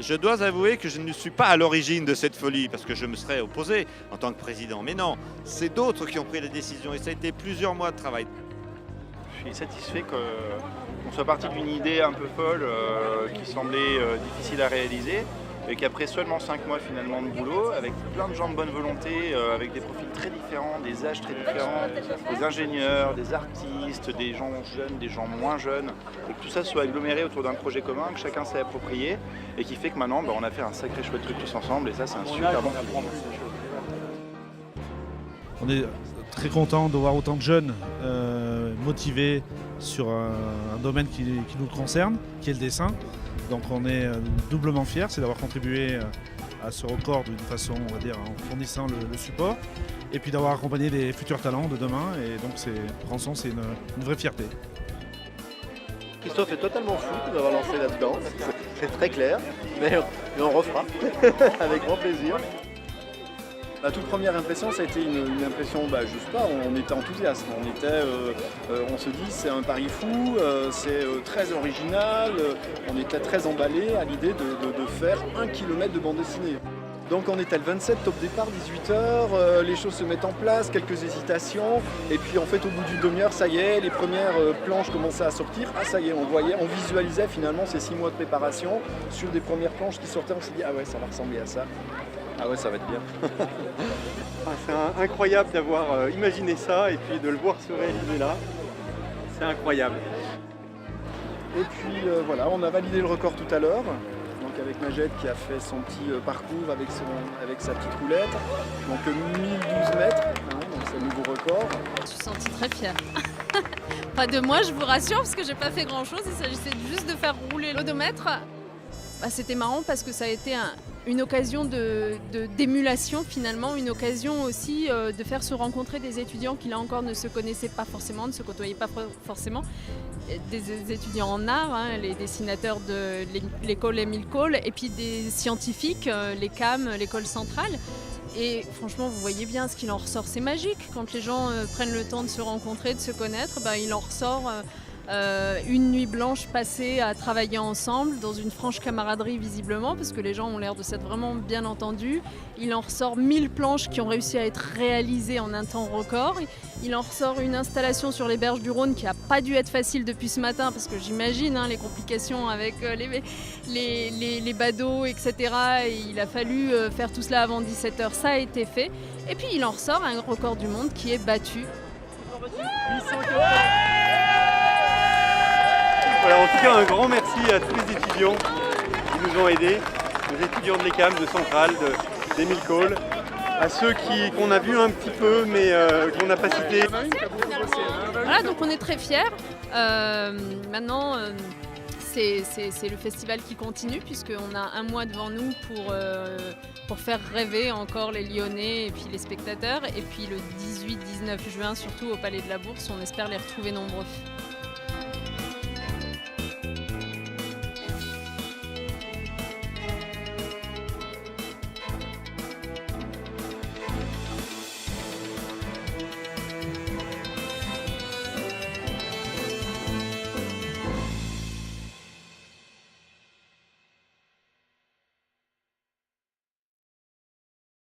Je dois avouer que je ne suis pas à l'origine de cette folie, parce que je me serais opposé en tant que président. Mais non, c'est d'autres qui ont pris les décisions et ça a été plusieurs mois de travail. Je suis satisfait qu'on soit parti d'une idée un peu folle qui semblait difficile à réaliser et qu'après seulement 5 mois finalement de boulot, avec plein de gens de bonne volonté, avec des profils très différents, des âges très différents, des ingénieurs, des artistes, des gens jeunes, des gens moins jeunes, et que tout ça soit aggloméré autour d'un projet commun que chacun s'est approprié et qui fait que maintenant on a fait un sacré chouette truc tous ensemble et ça c'est un super bon feeling. On est très content de voir autant de jeunes motivés sur un domaine qui nous concerne, qui est le dessin. Donc on est doublement fiers, c'est d'avoir contribué à ce record d'une façon, on va dire, en fournissant le support. Et puis d'avoir accompagné des futurs talents de demain. Et donc Rançon, c'est une vraie fierté. Christophe est totalement fou d'avoir lancé là-dedans, c'est très clair, mais on refera avec grand plaisir. La toute première impression, ça a été une impression, juste pas, on était enthousiaste, on se dit c'est un pari fou, c'est très original, on était très emballé à l'idée de faire 1 kilomètre de bande dessinée. Donc on était le 27, top départ, 18h, les choses se mettent en place, quelques hésitations, et puis en fait au bout d'une demi-heure, ça y est, les premières planches commençaient à sortir, ça y est, on visualisait finalement ces 6 mois de préparation sur des premières planches qui sortaient, on s'est dit ah ouais, ça va ressembler à ça. Ah ouais, ça va être bien. C'est incroyable d'avoir imaginé ça et puis de le voir se réaliser là. C'est incroyable. Et puis voilà, on a validé le record tout à l'heure. Donc avec Majed qui a fait son petit parcours avec sa petite roulette. Donc 1012 mètres, donc c'est le nouveau record. Je suis sentie très fière. Pas de moi, je vous rassure, parce que j'ai pas fait grand chose. Il s'agissait juste de faire rouler l'odomètre. C'était marrant parce que ça a été une occasion d'émulation finalement, une occasion aussi de faire se rencontrer des étudiants qui là encore ne se connaissaient pas forcément, ne se côtoyaient pas forcément, des étudiants en art, les dessinateurs de l'école Émile Cole, et puis des scientifiques, les CAM, l'école centrale. Et franchement, vous voyez bien ce qu'il en ressort, c'est magique. Quand les gens prennent le temps de se rencontrer, de se connaître, il en ressort une nuit blanche passée à travailler ensemble dans une franche camaraderie visiblement, parce que les gens ont l'air de s'être vraiment bien entendus. Il en ressort 1000 planches qui ont réussi à être réalisées en un temps record. Il en ressort une installation sur les berges du Rhône qui n'a pas dû être facile depuis ce matin, parce que j'imagine les complications avec les badauds, etc. Et il a fallu faire tout cela avant 17h, ça a été fait. Et puis il en ressort un record du monde qui est battu. Voilà, en tout cas, un grand merci à tous les étudiants qui nous ont aidés, aux étudiants de l'ECAM, de Centrale, d'Émile Cole, à ceux qu'on a vus un petit peu mais qu'on n'a pas cités. Voilà, donc on est très fiers. Maintenant, c'est le festival qui continue, puisqu'on a un mois devant nous pour faire rêver encore les Lyonnais et puis les spectateurs. Et puis le 18-19 juin, surtout au Palais de la Bourse, on espère les retrouver nombreux.